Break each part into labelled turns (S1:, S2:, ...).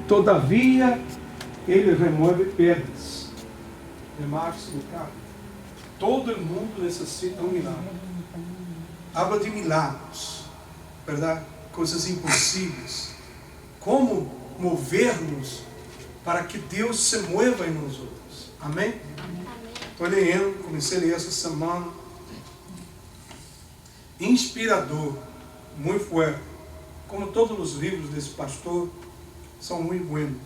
S1: Todavia, ele remove pedras. Remarque no carro. Todo mundo necessita um milagre. Habla de milagres, verdade? Coisas impossíveis. Como mover-nos para que Deus se mova em nós outros. Amém? Estou lendo, comecei a ler essa semana. Inspirador, muito forte. Como todos os livros desse pastor, são muito buenos.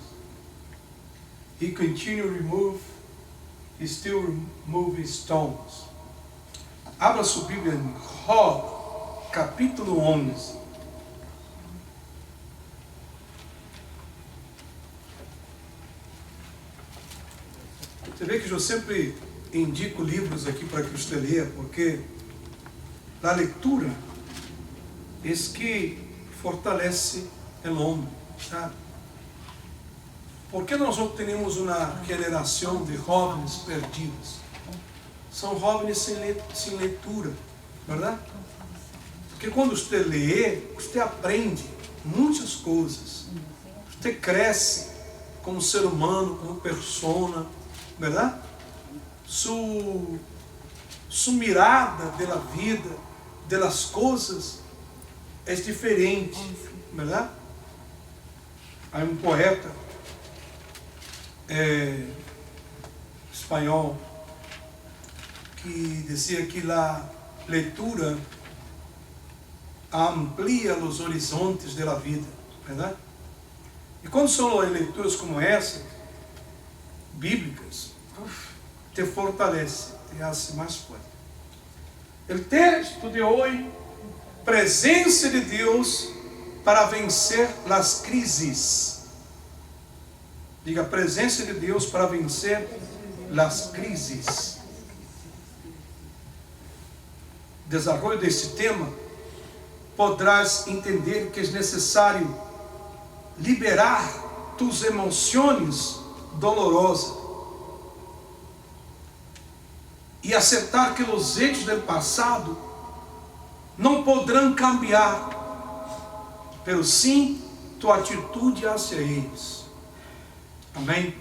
S1: He continued to remove, he still removing stones. Abra sua Bíblia em Jó, capítulo 11. Você vê que eu sempre indico livros aqui para que você leia, porque a leitura é que fortalece o homem, sabe? Porque nós temos uma geração de jovens perdidos? São jovens sem leitura, verdade? Porque quando você lê, você aprende muitas coisas. Você cresce como ser humano, como persona, verdade? Sua mirada da vida, das coisas, é diferente, verdade? Há um poeta espanhol que dizia que a leitura amplia os horizontes da vida, verdade? E quando são leituras como essa, bíblicas, te fortalece, te faz mais forte. O texto de hoje, presença de Deus para vencer as crises. Diga, presença de Deus para vencer as crises. Desenvolvimento desse tema, podrás entender que é necessário liberar tus emoções dolorosas e aceitar que os hechos do passado não poderão cambiar, pero sim tua atitude hacia eles. Amém?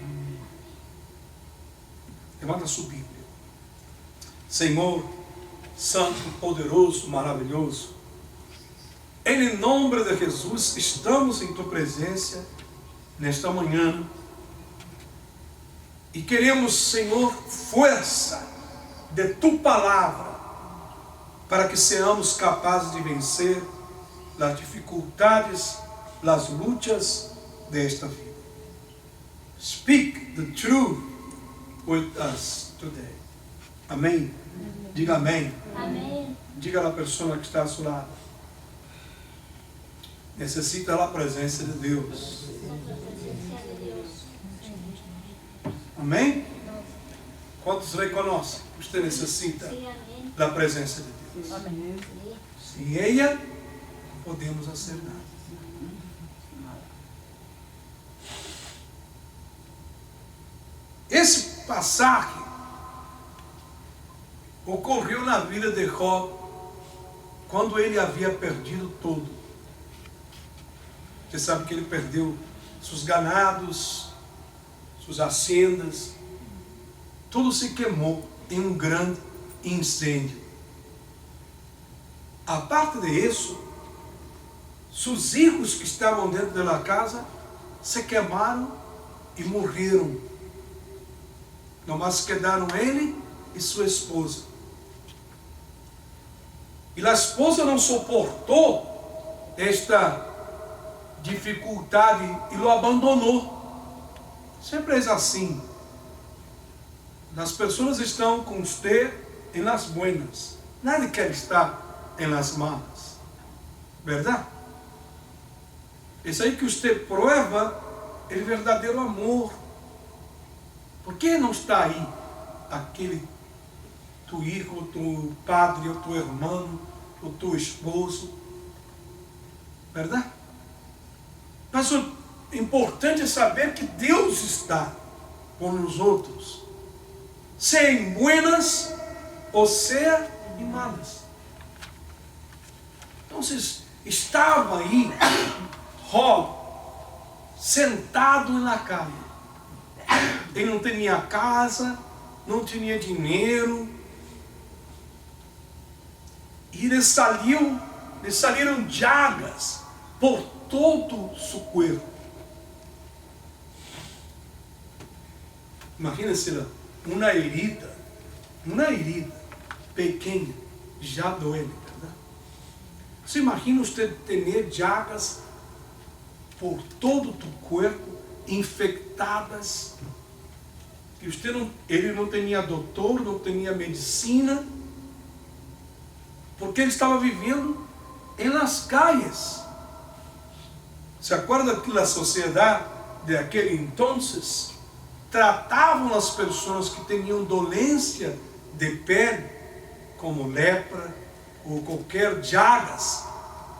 S1: Levanta a sua Bíblia. Senhor, Santo, poderoso, maravilhoso, em nome de Jesus, estamos em tua presença nesta manhã e queremos, Senhor, força de tua palavra para que sejamos capazes de vencer as dificuldades, as lutas desta vida. Speak the truth with us today. Amém? Diga amém.
S2: Amém.
S1: Diga à pessoa que está ao seu lado. Necessita da presença de Deus. Amém? Quantos reconhecem que você necessita da presença de Deus?
S2: Amém.
S1: Sem ela, não podemos fazer nada. Esse passagem ocorreu na vida de Jó quando ele havia perdido tudo. Você sabe que ele perdeu seus ganados, suas haciendas, tudo se queimou em um grande incêndio. A parte disso, seus filhos que estavam dentro da casa se queimaram e morreram. Nomás quedaram ele e sua esposa. E a esposa não suportou esta dificuldade e o abandonou. Sempre é assim. As pessoas estão com você em las buenas. Nadie quer estar em las malas. Verdade? Isso aí que você prova é o verdadeiro amor. Por que não está aí aquele tu filho, tu padre, ou tu irmão, ou tu esposo? Verdade? Mas o importante é saber que Deus está com os outros, seja em buenas ou seja em malas. Então, estava aí Jó sentado na calle. Ele não tinha casa, não tinha dinheiro. E lhe saíram llagas por todo seu corpo. Imagina-se uma herida pequena, já doele, verdade? Você imagina você ter llagas por todo o teu corpo, infectadas, e ele não tinha doutor, não tinha medicina, porque ele estava vivendo em las calles. ¿Se acuerda que a sociedade de aquele entonces tratavam as pessoas que tinham dolência de pele, como lepra ou qualquer llagas,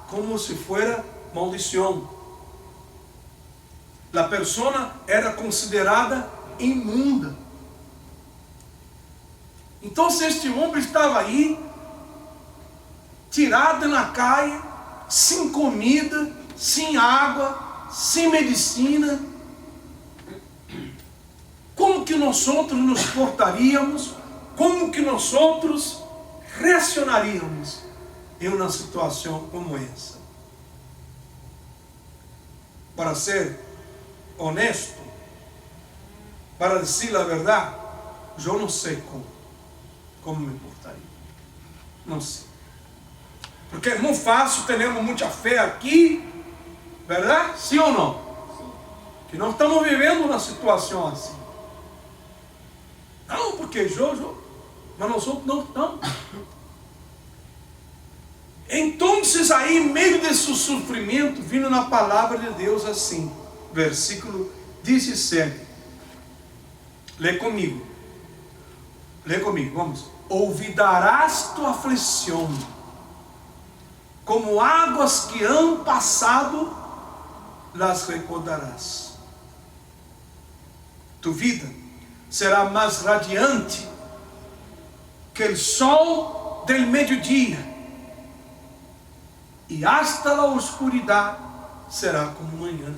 S1: como se fuera maldição? A pessoa era considerada imunda. Então, este homem estava aí, tirado na calle, sem comida, sem água, sem medicina. Como que nós nos portaríamos? Como que nós reacionaríamos em uma situação como essa? Para ser honesto, para dizer a verdade, eu não sei como me portaria. Não sei. Porque é muito fácil, temos muita fé aqui, verdade? Sim ou não? Sim. Que nós estamos vivendo uma situação assim. Não, porque mas nós outros não estamos. Então, aí, em meio desse sofrimento, vindo na palavra de Deus assim, versículo 17. Lê comigo, vamos. Olvidarás tua aflição, como águas que han passado, las recordarás. Tu vida será mais radiante que o sol del meio-dia, e hasta a oscuridade será como manhã.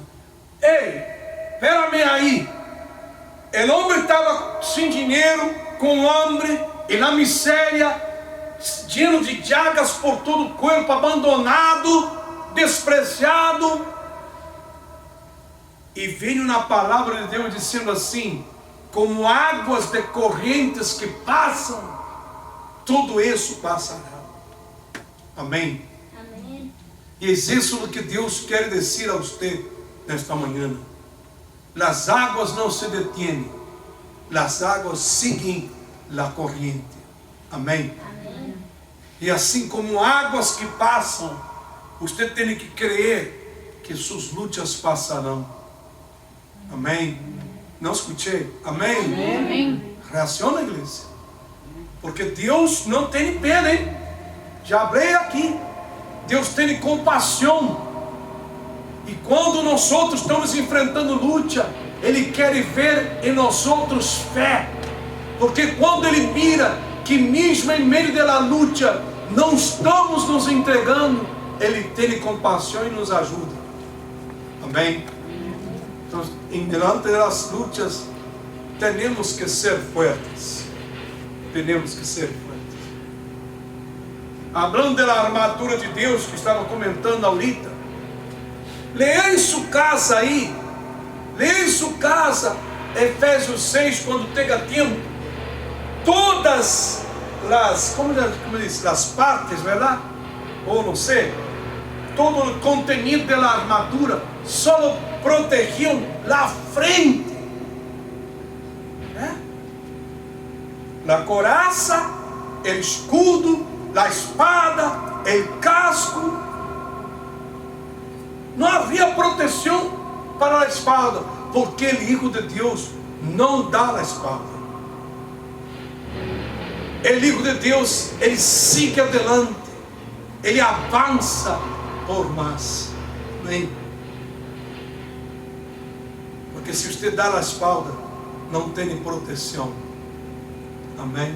S1: Ei, espera-me aí. O homem estava sem dinheiro, com hambre, e na miséria, lleno de llagas por todo o corpo, abandonado, desprezado. E veio na palavra de Deus dizendo assim: como águas decorrentes que passam, tudo isso passará. Amém? Amém. E é isso que Deus quer dizer a você nesta manhã. As águas não se detêm, as águas seguem a corrente. Amém? Amém. E assim como águas que passam, você tem que crer que suas lutas passarão. Amém? Não escutei? Amém? Amém. Reaciona, igreja. Porque Deus não tem pena, hein? Já abri aqui. Deus tem compaixão. E quando nós outros estamos enfrentando luta, Ele quer ver em nós outros fé. Porque quando Ele mira que mesmo em meio da luta não estamos nos entregando, Ele tem compaixão e nos ajuda. Amém? Então, diante das lutas, temos que ser fortes. Temos que ser fortes. Hablando da armadura de Deus que estava comentando ahorita, leia em sua casa aí, leia em sua casa, Efésios 6, quando tenha tempo, todas as, como diz, as partes, verdade? Ou não sei, todo o conteúdo da armadura, só protegiam a frente, né? A coraça, o escudo, a espada, o casco. Não havia proteção para a espada, porque o Filho de Deus não dá a espada. O Filho de Deus, ele sigue adelante, ele avança por mais. Amém? Porque se você dá a espada, não tem proteção. Amém?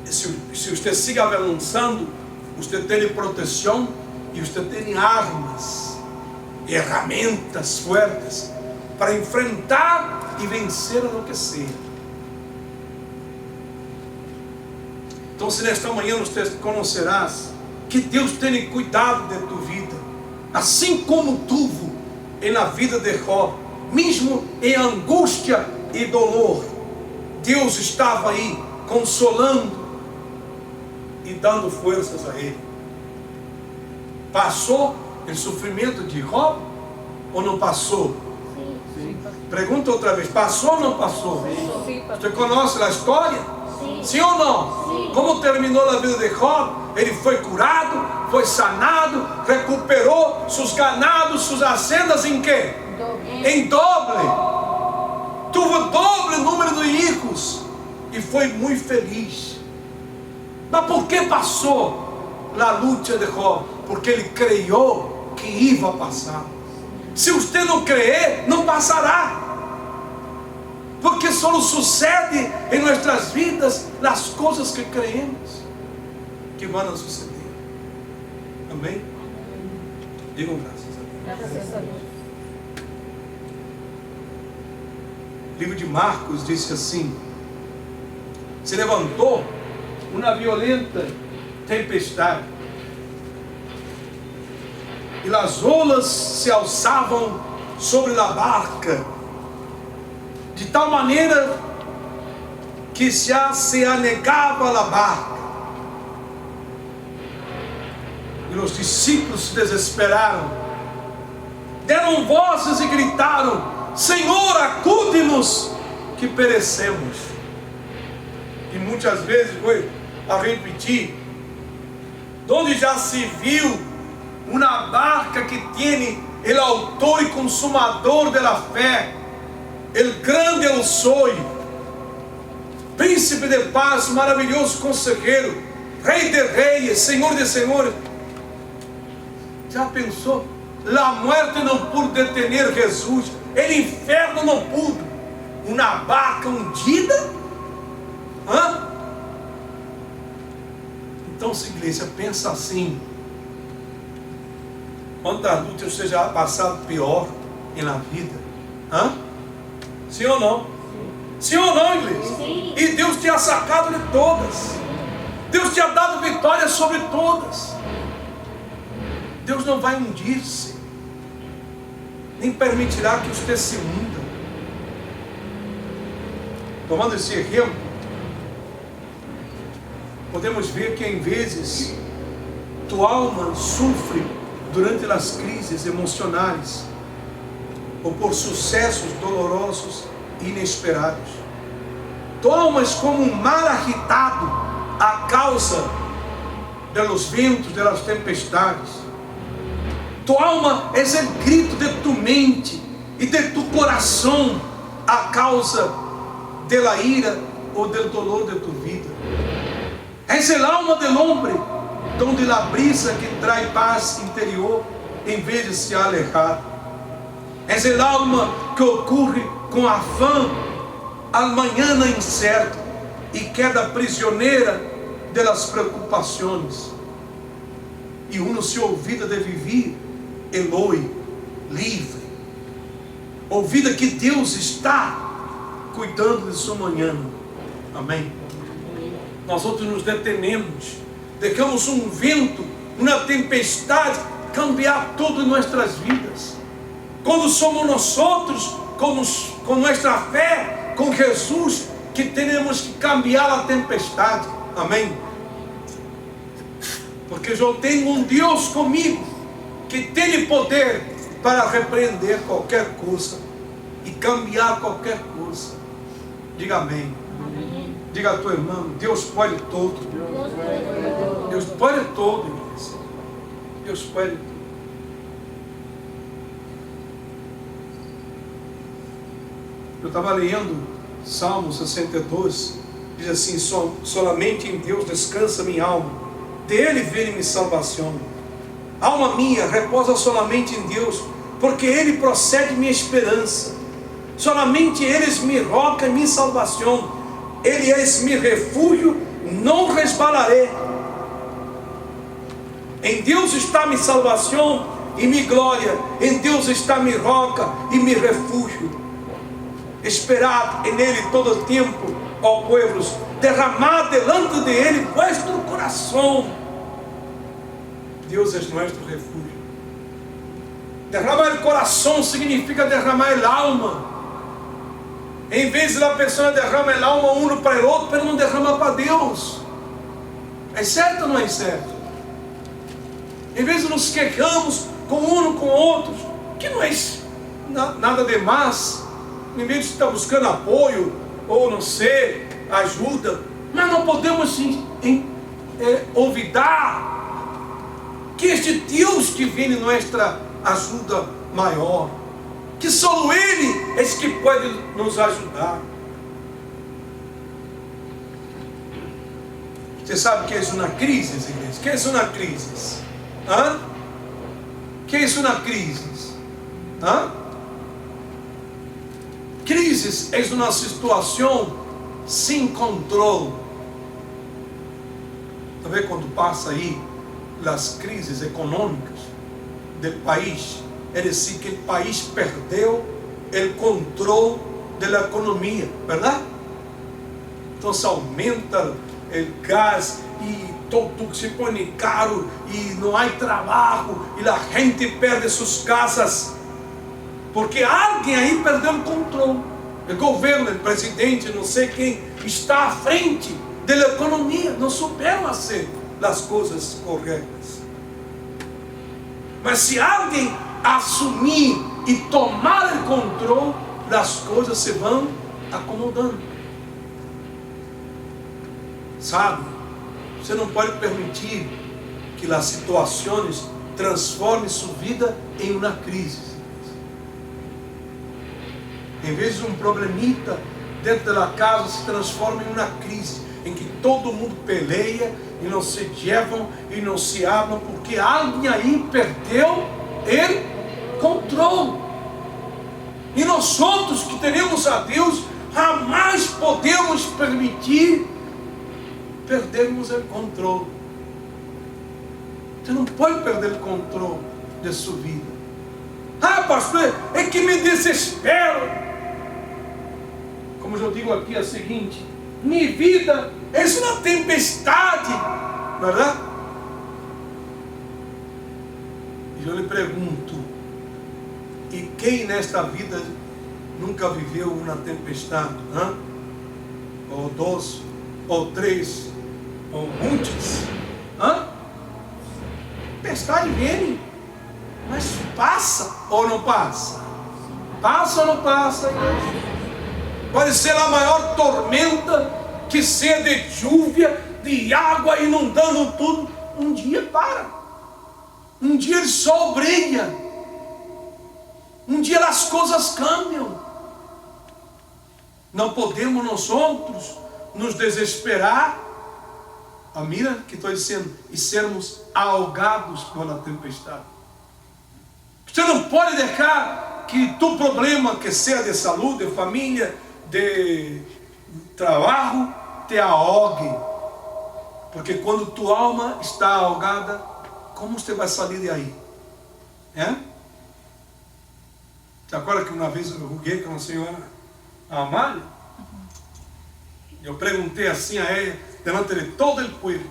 S1: Se você siga avançando, você tem proteção e você tem armas. ferramentas fortes para enfrentar e vencer o que seja. Então, se nesta manhã você conhecerás que Deus tem cuidado de tua vida, assim como tuvo na vida de Jó, mesmo em angústia e dolor, Deus estava aí consolando e dando forças a ele. Passou o sofrimento de Jó ou não passou?
S2: Sim.
S1: Pergunta outra vez, passou ou não passou?
S2: Sim.
S1: Você conhece a história?
S2: Sim.
S1: Sim ou não?
S2: Sim.
S1: Como terminou a vida de Jó? Ele foi curado, foi sanado, recuperou seus ganados, suas haciendas em quê? Em doble. Tuvo doble número de hijos e foi muito feliz. Mas por que passou a luta de Jó? Porque ele creu que ia passar. Se você não crer, não passará. Porque só sucede em nossas vidas as coisas que creemos que vão suceder. Amém? Digam graças a Deus.
S2: Graças a Deus.
S1: O livro de Marcos diz assim: se levantou uma violenta tempestade, e as olas se alçavam sobre a barca, de tal maneira que se anegava a barca. E os discípulos se desesperaram, deram vozes e gritaram: Senhor, acude-nos, que perecemos. E muitas vezes foi a repetir, onde já se viu uma barca que tem o autor e consumador da fé, o grande El Soy, príncipe de paz, maravilhoso conselheiro, rei de reis, senhor de senhores. Já pensou? A morte não pôde detener Jesus, o inferno não pôde. Uma barca hundida? Hã? Então, se igreja pensa assim, quantas lutas você já passado pior na vida? Hã? Sim ou não? Sim ou não, igreja?
S2: Sim.
S1: E Deus te ha sacado de todas. Deus te ha dado vitória sobre todas. Deus não vai hundir-se, nem permitirá que você se hunda. Tomando esse exemplo, podemos ver que em vezes tua alma sofre durante as crises emocionais ou por sucessos dolorosos e inesperados. Tua alma é como um mar agitado a causa dos ventos, das tempestades. Tua alma é o grito de tu mente e de tu coração a causa da ira ou do dolor de tu vida. És el alma del hombre, donde la brisa que trae paz interior em vez de se alejar. És el alma que ocorre com afã al mañana incerto e queda prisioneira das preocupações. E uno se olvida de viver Eloi, livre. Olvida que Deus está cuidando de sua manhã. Amém? Nós outros nos detenemos, deixamos um vento, uma tempestade cambiar tudo em nossas vidas. Quando somos nós outros, com nossa fé, com Jesus, que temos que cambiar a tempestade. Amém? Porque eu tenho um Deus comigo, que tem poder para repreender qualquer coisa e cambiar qualquer coisa. Diga amém.
S2: Amém.
S1: Diga a tua irmã, Deus pode tudo. Deus pode tudo, igreja. Deus pode tudo. Eu estava lendo Salmo 62, diz assim: solamente em Deus descansa minha alma, dele vem-me salvação. Alma minha, repousa solamente em Deus, porque Ele procede minha esperança. Solamente Ele é minha roca e minha salvação. Ele é meu refúgio, não resbalarei. Em Deus está minha salvação, e minha glória, em Deus está minha roca e meu refúgio. Esperad nele todo o tempo, ó pueblos, derramad delante de ele vuestro coração. Deus é nosso refúgio. Derramar o coração significa derramar a alma. Em vez de a pessoa derramar a alma um para o outro, mas não derrama para Deus. É certo ou não é certo? Em vez de nos queixamos com um com outros, que não é nada demais, em vez de estar buscando apoio, ou não sei, ajuda, mas não podemos olvidar que este Deus que vem em nossa ajuda maior, que só Ele é que pode nos ajudar. Você sabe o que é uma crise, igreja? O que é uma crise? Hã? O que é uma crise? Hã? Crise é uma situação sem controle. Está vendo quando passa aí as crises econômicas do país? É dizer, que o país perdeu o controle da economia, verdade? Então se aumenta o gás e tudo se põe caro e não há trabalho e a gente perde suas casas porque alguém aí perdeu o controle. O governo, o presidente, não sei quem está à frente da economia, não souberam fazer as coisas corretas. Mas se alguém assumir e tomar o controle, as coisas se vão acomodando. Sabe? Você não pode permitir que as situações transformem sua vida em uma crise. Em vez de um problemita dentro da casa, se transforma em uma crise, em que todo mundo peleia e não se llevam e não se amam, porque alguém aí perdeu o controle. E nós outros que teremos a Deus, jamais podemos permitir perdermos o controle. Você não pode perder o controle de sua vida. Ah, pastor, é que me desespero. Como eu digo aqui, é o seguinte: minha vida é uma tempestade, verdade? E eu lhe pergunto: e quem nesta vida nunca viveu uma tempestade? Ou dois, ou três, ou muitas? Tempestade vem, mas passa ou não passa? Passa ou não passa? Pode ser a maior tormenta, que seja de chuva, de água inundando tudo. Um dia para. Um dia o sol brilha. Um dia as coisas cambiam. Não podemos nós outros nos desesperar. Mira que estou dizendo, e sermos ahogados pela tempestade. Você não pode deixar que tu problema, que seja de saúde, de família, de trabalho, te ahogue. Porque quando tua alma está ahogada, como você vai sair de aí? Você acorda que uma vez eu ruguei com a senhora Amália? Eu perguntei assim a ela, delante de todo o povo: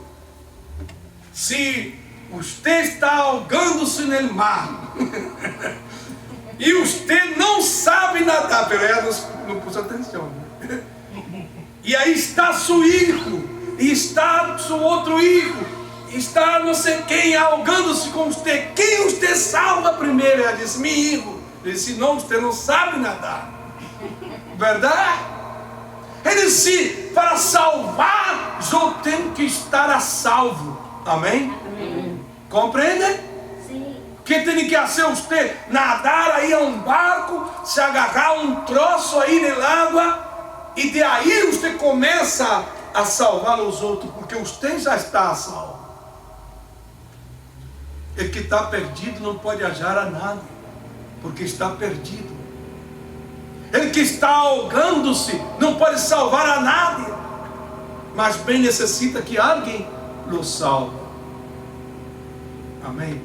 S1: se você está ahogando-se no mar e você não sabe nadar, pero ela não pôs atenção, né? E aí está seu filho, e está seu outro filho, está não sei quem ahogando-se com você, quem você salva primeiro? Ela disse: meu filho. Ele disse: não, você não sabe nadar, verdade? Ele disse: para salvar, eu tenho que estar a salvo. Amém? Amém. Compreende? Sim. Que tem que fazer você? Nadar aí a um barco, se agarrar um troço aí na água, e de aí você começa a salvar os outros, porque você já está a salvo. El que está perdido não pode achar a nada, porque está perdido. Ele que está ahogando-se não pode salvar a nadie, mas bem necessita que alguém o salve. Amém?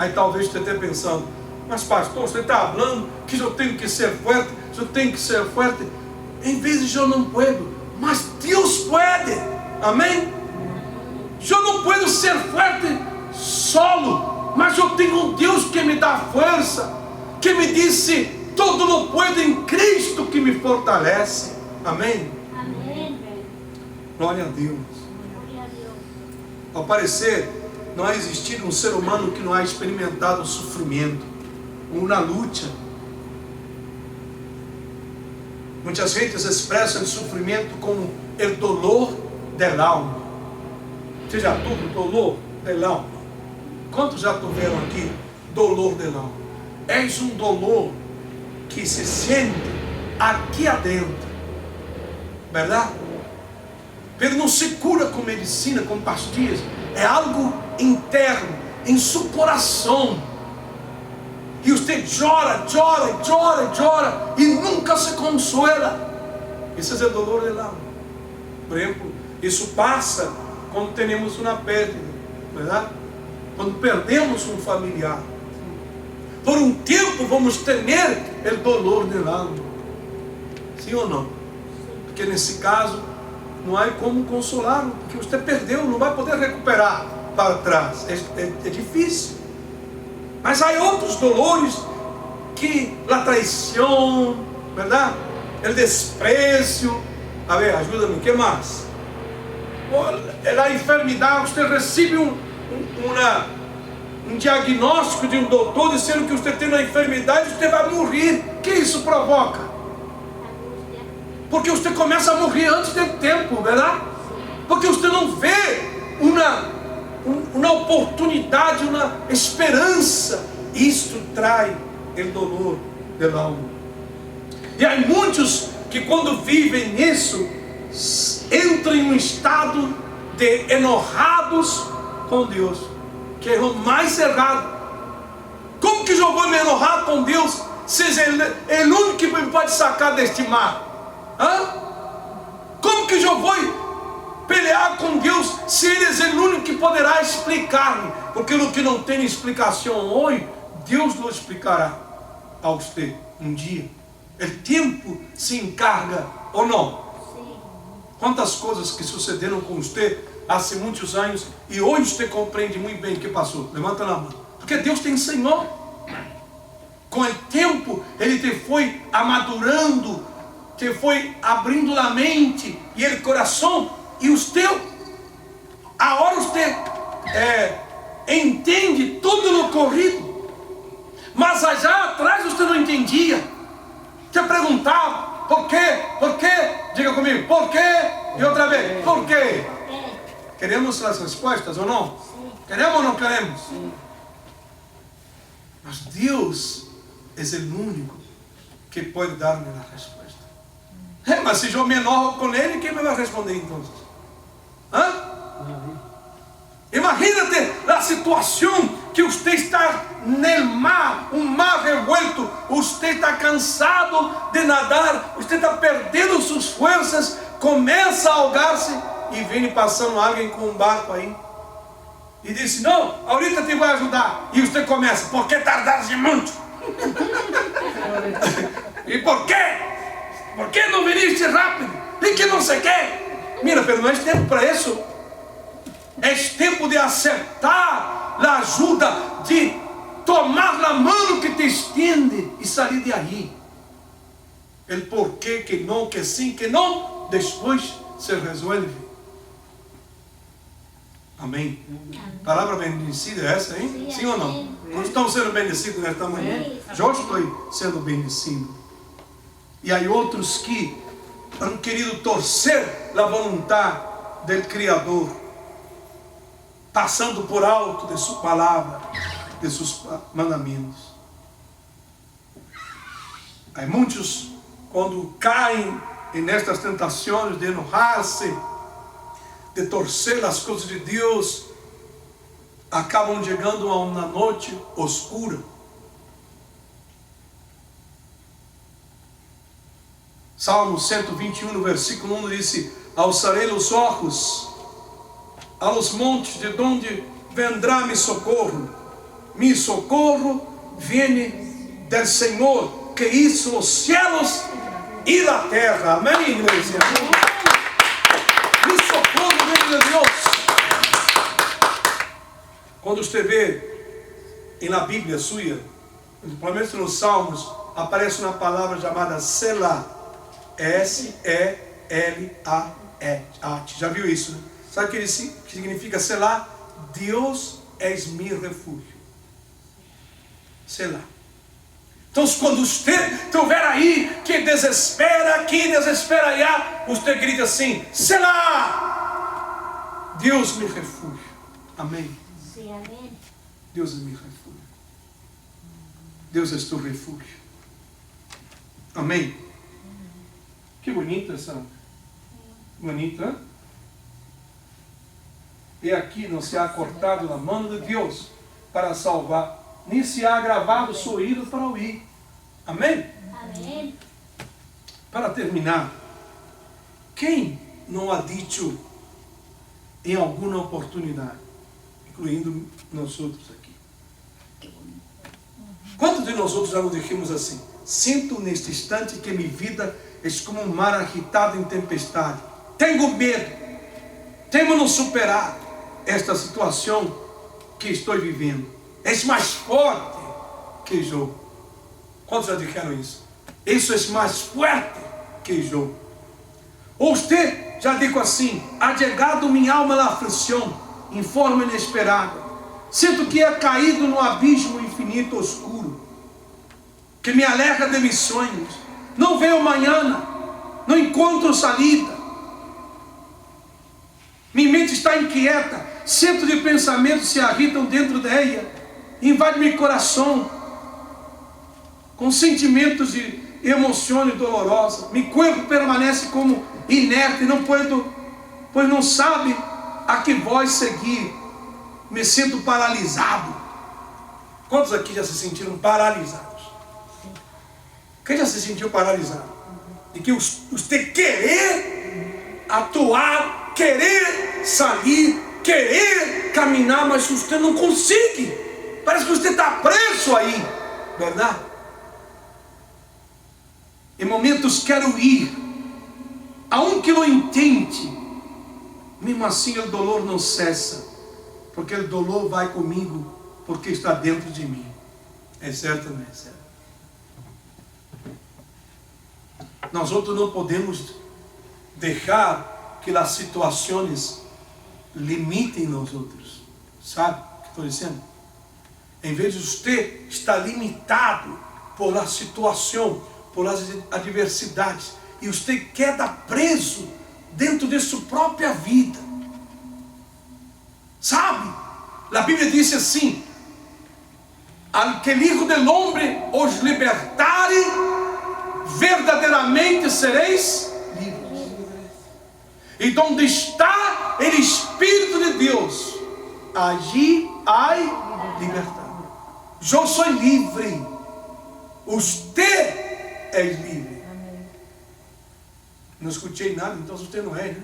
S1: Aí talvez você esteja pensando, mas pastor, você está falando que eu tenho que ser forte, eu tenho que ser forte. Em vezes eu não puedo, mas Deus pode. Amém? Eu não posso ser forte solo, mas eu tenho um Deus que me dá força, que me disse, tudo lo puedo em Cristo que me fortalece. Amém?
S2: Amém.
S1: Glória a Deus. Ao parecer, não há existido um ser humano que não há experimentado o sofrimento, ou na luta. Muitas vezes expressam o sofrimento como o dolor del alma. Você já teve dolor del alma? Quantos já tiveram aqui dolor del alma? É um dolor que se sente aqui adentro, verdade? Ele não se cura com medicina, com pastilhas. É algo interno, em seu coração. E você chora e nunca se consuela. Isso é o dolor del alma. Por exemplo, isso passa quando temos uma perda, verdade? Quando perdemos um familiar. Por um tempo vamos ter o dolor del alma. Sim ou não? Porque nesse caso não há como consolá-lo, porque você perdeu, não vai poder recuperar para trás. É difícil. Mas há outros dolores que a traição, verdade? O desprezo. A ver, ajuda-me, o que mais? A enfermidade, você recebe um diagnóstico de um doutor dizendo que você tem uma enfermidade e você vai morrer. O que isso provoca? Porque você começa a morrer antes do tempo, verdade? Porque você não vê uma oportunidade, uma esperança. Isto traz o dolor da alma. E há muitos que quando vivem nisso, entram em um estado de enojados com Deus, que é o mais errado. Como que eu vou me enojar com Deus, se Ele é o único que me pode sacar deste mar? Como que eu vou pelear com Deus se Ele é o único que poderá explicar-me? Porque o que não tem explicação hoje, Deus lo explicará a você um dia. O tempo se encarga ou não? Sim. Quantas coisas que sucederam com você há muitos anos e hoje você compreende muito bem o que passou? Levanta na mão. Porque Deus te ensinou. Com o tempo Ele te foi amadurando, te foi abrindo a mente e o coração, e você, agora você entende tudo no ocorrido. Mas já atrás você não entendia. Você perguntava, por quê? Por quê? Diga comigo, por quê? E outra vez, por quê? Queremos as respostas ou não? Sim. Queremos ou não queremos? Sim. Mas Deus é o único que pode dar-me a resposta. Mas se eu me enojo com Ele, quem me vai responder então? Imagínate a situação que você está no mar, um mar revuelto, você está cansado de nadar, você está perdendo suas forças, começa a ahogar-se e vem passando alguém com um barco aí e diz, não, ahorita te vou ajudar, e você começa, por que tardaste muito? E por quê? Por que não viniste rápido? E que não sei o quê? Mira, pero não é tempo para isso. É tempo de aceitar a ajuda, de tomar a mão que te estende e sair de aí. O porquê, que não, que sim, que não, depois se resolve. Amém? Palavra bendecida é essa, hein? Sim ou não? Nós estamos sendo bendecidos nesta manhã. Eu estou sendo bendecido. E há outros que han querido torcer a vontade do Criador, passando por alto de sua palavra, de seus mandamentos. Há muitos, quando caem nestas tentações de enojar-se, de torcer as coisas de Deus, acabam chegando a uma noite oscura. Salmo 121, no versículo 1 diz: alçarei os olhos a los montes, de onde vendrá mi socorro. mi socorro viene del Señor, que hizo los cielos y la tierra. Amén, iglesia. Mi socorro viene de Dios. Quando você vê na Bíblia sua, principalmente nos Salmos, aparece uma palavra chamada Selah. S-E-L-A-E. Já viu isso, né? Sabe o que significa Selah? Deus és meu refúgio. Selah. Então, quando você estiver aí, que desespera aqui, desespera allá, você grita assim: Selah! Deus me refúgio. Amém.
S2: Sim, amém.
S1: Deus é meu refúgio. Deus é teu refúgio. Amém. Que bonita essa. Bonita, hein? E aqui não se há cortado a mão de Deus para salvar, nem se há agravado o seu ouvido para ouvir. Amém?
S2: Amém.
S1: Para terminar, quem não há dito em alguma oportunidade, incluindo nós outros aqui? Quantos de nós outros já nos dijimos assim? Sinto neste instante que minha vida é como um mar agitado em tempestade. Tenho medo. Temo não superar esta situação que estou vivendo. És mais forte que eu. Quantos já disseram isso? Isso é mais forte que eu. Ou você já disse assim: ha chegado minha alma na aflição, em forma inesperada. Sinto que é caído no abismo infinito oscuro, que me aleja de meus sonhos. Não vejo amanhã, não encontro salida. Minha mente está inquieta, centros de pensamentos se agitam dentro dela, invade meu coração com sentimentos e emoções dolorosas. Meu corpo permanece como inerte, não puedo, pois não sabe a que voz seguir. Me sinto paralisado. Quantos aqui já se sentiram paralisados? Quem já se sentiu paralisado? De que você querer atuar, querer sair, querer caminhar, mas você não consegue. Parece que você está preso aí, verdade? Em momentos quero ir, aunque não entende, mesmo assim o dolor não cessa, porque o dolor vai comigo, porque está dentro de mim. É certo ou não é certo? Nós outros não podemos deixar que as situações limitem nós outros. Sabe o que estou dizendo? Em vez de você estar limitado por a situação, por as adversidades, e você queda preso dentro de sua própria vida. Sabe? A Bíblia diz assim: al que el Hijo del Hombre os libertare, verdadeiramente sereis livres. E onde está o Espírito de Deus, allí hay libertad. Eu sou livre. Você é livre. Não escutei nada, então você não é, né?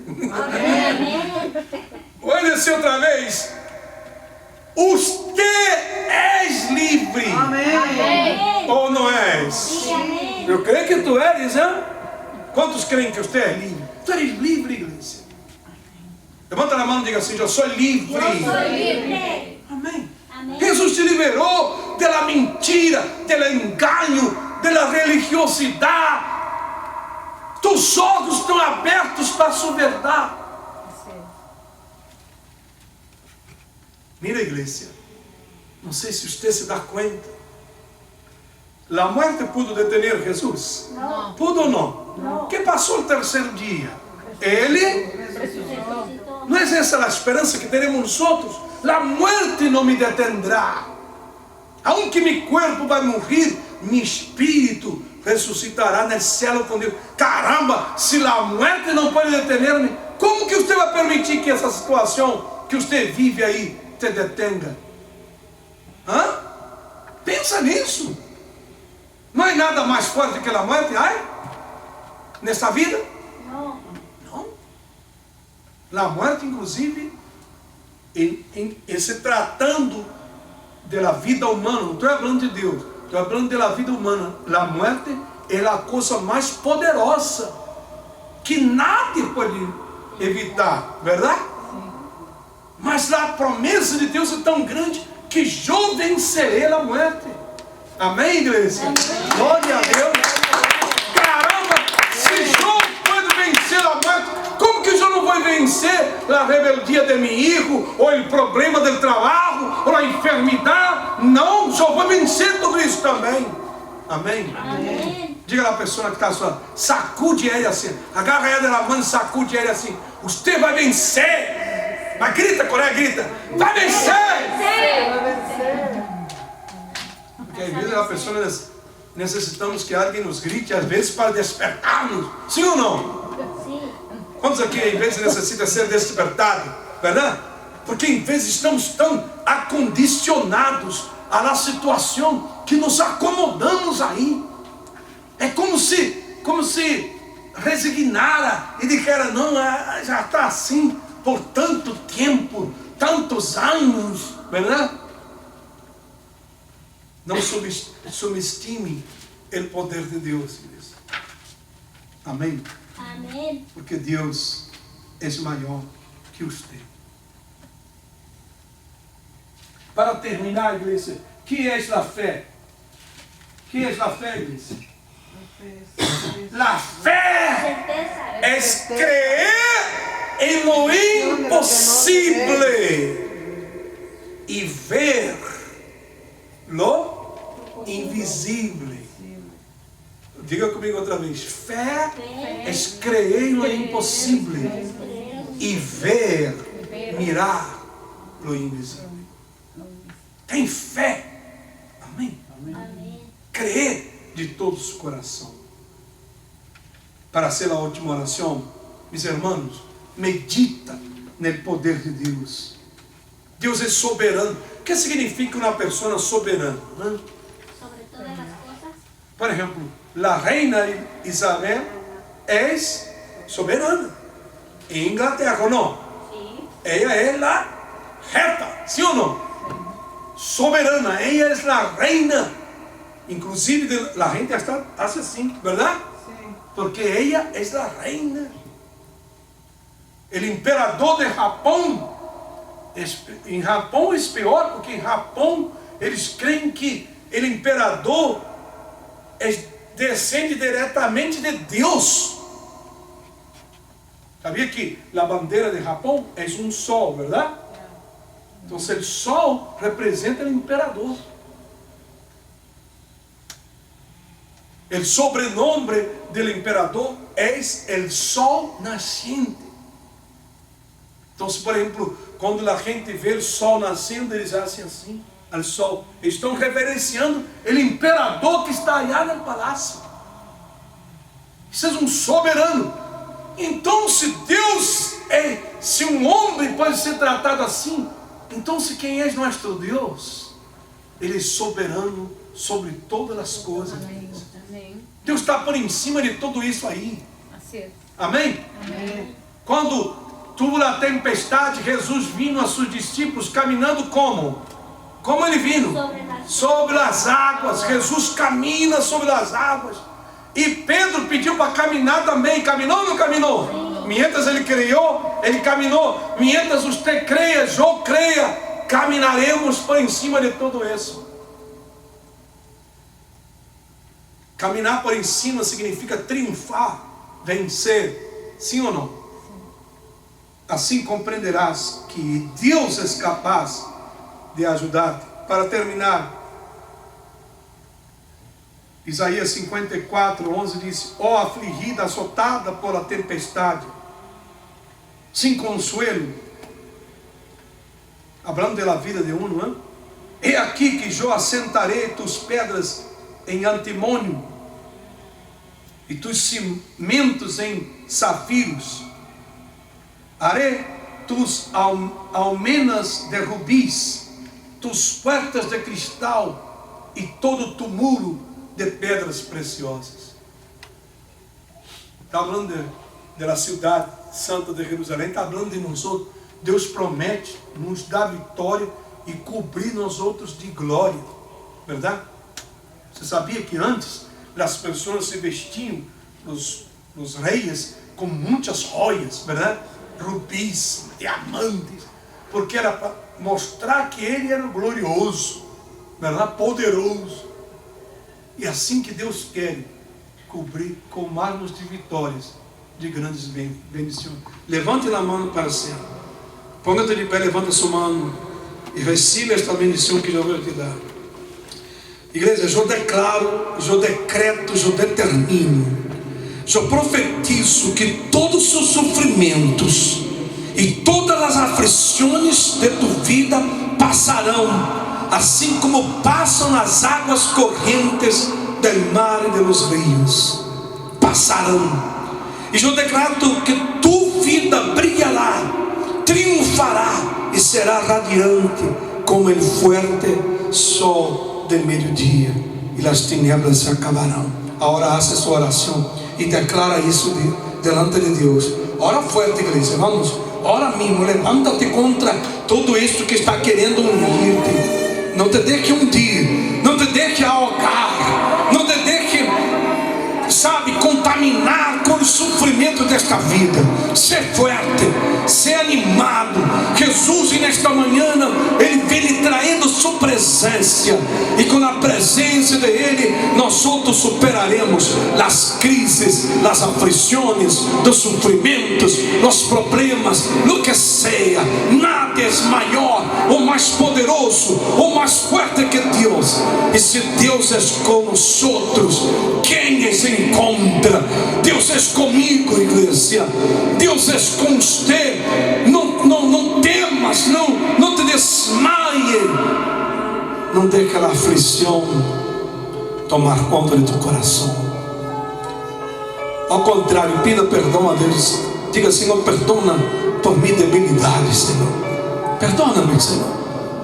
S1: Olha assim outra vez. Você és livre.
S2: Amém.
S1: Ou não és?
S2: Sim, amém.
S1: Eu creio que tu eres, hein? Quantos creem que você é livre? Tu eres livre, igreja. Levanta a mão e diga assim: eu sou livre.
S2: Eu sou livre.
S1: Amém.
S2: Amém.
S1: Jesus te liberou da mentira, do engano, da religiosidade. Tus olhos estão abertos para a sua verdade. Mira, igreja, não sei se você se dá conta. A morte pudo detener Jesus?
S2: Não.
S1: Pudo ou não?
S2: Não.
S1: Que passou o terceiro dia? Ele? Não é essa a esperança que teremos nós? A morte não me detendrá. Aunque meu corpo vai morrer, meu espírito ressuscitará no céu com Deus. Caramba, se a morte não pode detener-me, como que você vai permitir que essa situação que você vive aí te detenga? Hã? Pensa nisso. Não há nada mais forte que a morte, nessa vida?
S2: Não.
S1: Não. A morte, inclusive, em se tratando da vida humana, não estou falando de Deus, estou falando da vida humana. A morte é a coisa mais poderosa que nadie pode evitar, verdade? Mas a promessa de Deus é tão grande que eu vencerei a morte. Amém, igreja? Amém. Glória a Deus. Caramba, se eu puedo vencer a morte, como que eu não vou vencer a rebeldia de meu filho, ou o problema do trabalho, ou a enfermidade? Não, eu vou vencer tudo isso também. Amém?
S2: Amém.
S1: Diga à pessoa que está só, sacude ele assim, agarra ela da mão e sacude ele assim. Você vai vencer. Mas grita, Coreia, grita. Vai vencer. Porque às vezes a pessoa necessitamos que alguém nos grite, às vezes para despertar-nos. Sim ou não?
S2: Sim.
S1: Quantos aqui às vezes necessitam ser despertados? Verdade? Porque às vezes estamos tão acondicionados à situação que nos acomodamos aí. É como se resignara e dijera, não, já está assim por tanto tempo, tantos anos, verdade? Não subestime o poder de Deus, igreja. Amém?
S2: Amém.
S1: Porque Deus é maior que você. Para terminar, igreja, que é a fé? Que é a fé, igreja? A fé é creer em lo impossível e ver lo invisível. Diga comigo outra vez. Fé é creer em lo impossível e ver, mirar lo invisível. Tem fé. Amém?
S2: Amém.
S1: Creer de todo o coração. Para ser a última oração, meus irmãos, medita no poder de Deus. Deus é soberano. O que significa uma pessoa soberana? Né?
S2: Sobre todas as coisas.
S1: Por exemplo, a reina Isabel é soberana. Em Inglaterra, ou não?
S2: Sim.
S1: Ela é a reta, sim ou não? Soberana, ela é a reina. Inclusive, a gente está assim, verdade?
S3: Sim.
S1: Porque ela é a reina. O imperador de Japão, em Japão é pior, porque em Japão eles creem que o imperador descende diretamente de Deus. Sabia que a bandeira de Japão é um sol, verdade? Então, o sol representa o imperador. O sobrenome do imperador é o sol nascente. Então, por exemplo, quando a gente vê o sol nascendo, eles dizem assim, ao sol. Estão reverenciando o imperador que está allá no palácio. Isso é um soberano. Então, se Deus se um homem pode ser tratado assim, então se quem é nosso Deus? Ele é soberano sobre todas as coisas.
S3: Amém. Amém.
S1: Deus está por em cima de tudo isso aí.
S3: Assim.
S1: Amém?
S3: Amém.
S1: Quando tuvo a tempestade, Jesus vindo a seus discípulos caminhando como? Como ele vindo? Sobre as águas. Jesus camina sobre as águas. E Pedro pediu para caminhar também. Caminhou ou não caminhou?
S2: Sim.
S1: Mientras ele criou, ele caminhou. Mientras você creia, eu creia, caminharemos por em cima de tudo isso. Caminhar por em cima significa triunfar, vencer. Sim ou não? Assim compreenderás que Deus é capaz de ajudar-te. Para terminar, Isaías 54:11 diz: ó afligida, assotada por a tempestade, sem consuelo, hablando da vida de um, não é? É aqui que eu assentarei tus pedras em antimônio e tus cimentos em safiros. Haré tus almenas de rubis, tus portas de cristal e todo tu muro de pedras preciosas. Está falando da cidade santa de Jerusalém, está falando de nós outros. Deus promete nos dar vitória e cobrir nós outros de glória, verdade? Você sabia que antes as pessoas se vestiam, os reis, com muitas joias, verdade? Rubis, diamantes, porque era para mostrar que ele era glorioso, verdade? Poderoso. E assim que Deus quer cobrir com marmos de vitórias, de grandes bendições. Levante a mão para cima. Ponga-te de pé, levanta sua mão e receba esta bendição que eu vou te dar. Igreja, eu declaro, eu decreto, eu determino, eu profetizo que todos os sofrimentos e todas as aflições de tua vida passarão, assim como passam as águas correntes do mar e dos rios. Passarão. E eu declaro que tua vida brilhará, triunfará e será radiante como o forte sol de meio-dia, e as tinieblas se acabarão. Agora hace sua oração e declara isso delante de Deus. Ora forte, igreja, vamos. Ora mesmo, levanta-te contra tudo isso que está querendo unir-te. Não te deixe hundir, não te deixe ahogar, não te deixe, contaminar com o sofrimento desta vida. Ser forte, ser animado. Jesus, nesta manhã, Ele vem lhe traindo sua presença, e com a presença dele, nós outros superaremos as crises, as aflições, os sofrimentos, os problemas, no que seja. Nada é maior ou mais poderoso ou mais forte que Deus. E se Deus é com nós outros, quem é encontra? Deus é comigo, igreja. Deus é com você. Não temas, não te desmaie. Não deixe a aflição tomar conta de teu coração. Ao contrário, pida perdão a Deus. Diga: Senhor, perdona por minha debilidade, Senhor. Perdona-me, Senhor,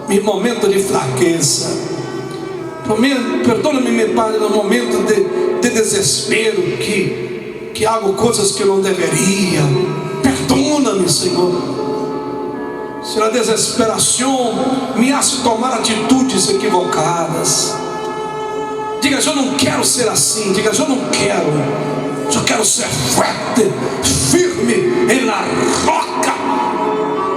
S1: meu momento de fraqueza. Perdona-me, meu Pai, no momento de desespero, que hago coisas que não deveria. Perdona-me, Senhor. Se a desesperação me hace tomar atitudes equivocadas, diga: eu não quero ser assim. Diga: eu não quero. Eu quero ser forte, firme em la roca,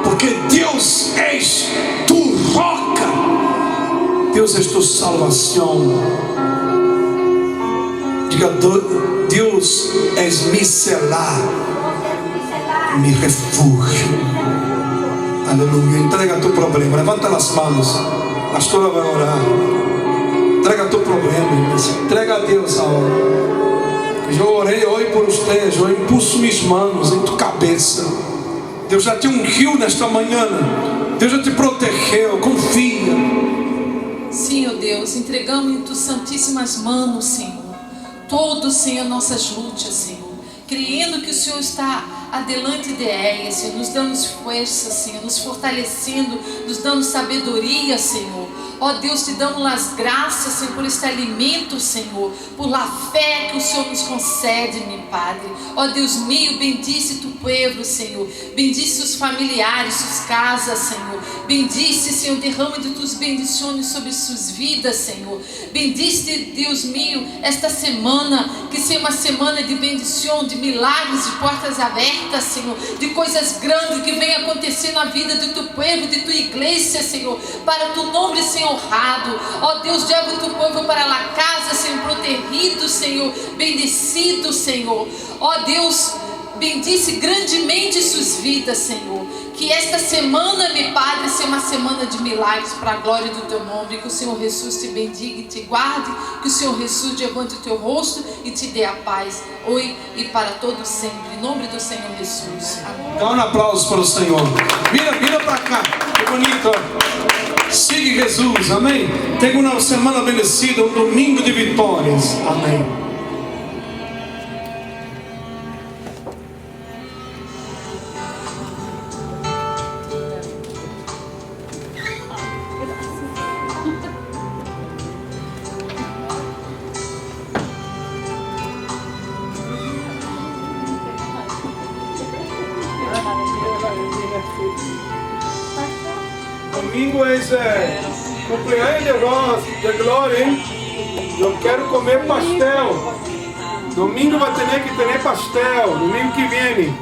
S1: porque Deus és tu roca. Deus é tua salvação. Diga: Deus és mi celar, mi refúgio. Aleluia. Entrega tu problema. Levanta as mãos. A pastora vai orar. Entrega tu problema, irmãos. Entrega a Deus a hora. Eu orei hoje por vocês. Eu impulso minhas mãos em tua cabeça. Deus já te ungiu nesta manhã. Deus já te protegeu. Confia.
S3: Sim, ó Deus, entregamos em tuas santíssimas mãos, Senhor, todos, Senhor, nossas lutas, Senhor, crendo que o Senhor está adelante de elas, Senhor, nos dando força, Senhor, nos fortalecendo, nos dando sabedoria, Senhor. Ó Deus, te damos as graças, Senhor, por este alimento, Senhor, por la fé que o Senhor nos concede, meu Padre. Ó Deus meu, bendice tu povo, Senhor, bendice os familiares, suas casas, Senhor, bendice, Senhor, derrama de tuas bendições sobre suas vidas, Senhor. Bendice, Deus meu, esta semana, que seja uma semana de bendição, de milagres, de portas abertas, Senhor, de coisas grandes que venham acontecer na vida de tu povo, de tua igreja, Senhor, para tu nome, Senhor, honrado. Ó Deus, leva o teu povo para a casa, Senhor, protegido, Senhor, bendecido, Senhor. Ó Deus, bendice grandemente suas vidas, Senhor. Que esta semana, meu Padre, seja uma semana de milagres para a glória do teu nome. Que o Senhor Jesus te bendiga e te guarde. Que o Senhor Jesus levante o teu rosto e te dê a paz, hoje e para todos sempre. Em nome do Senhor Jesus. Amém.
S1: Dá um aplauso para o Senhor. Vira para cá. Que bonito. Siga Jesus. Amém. Tenha uma semana bendecida, um domingo de vitórias. Amém. domingo é cumpleaños de Rosa, de Glória, hein? Eu quero comer pastel. Domingo vai ter que ter pastel, domingo que vem.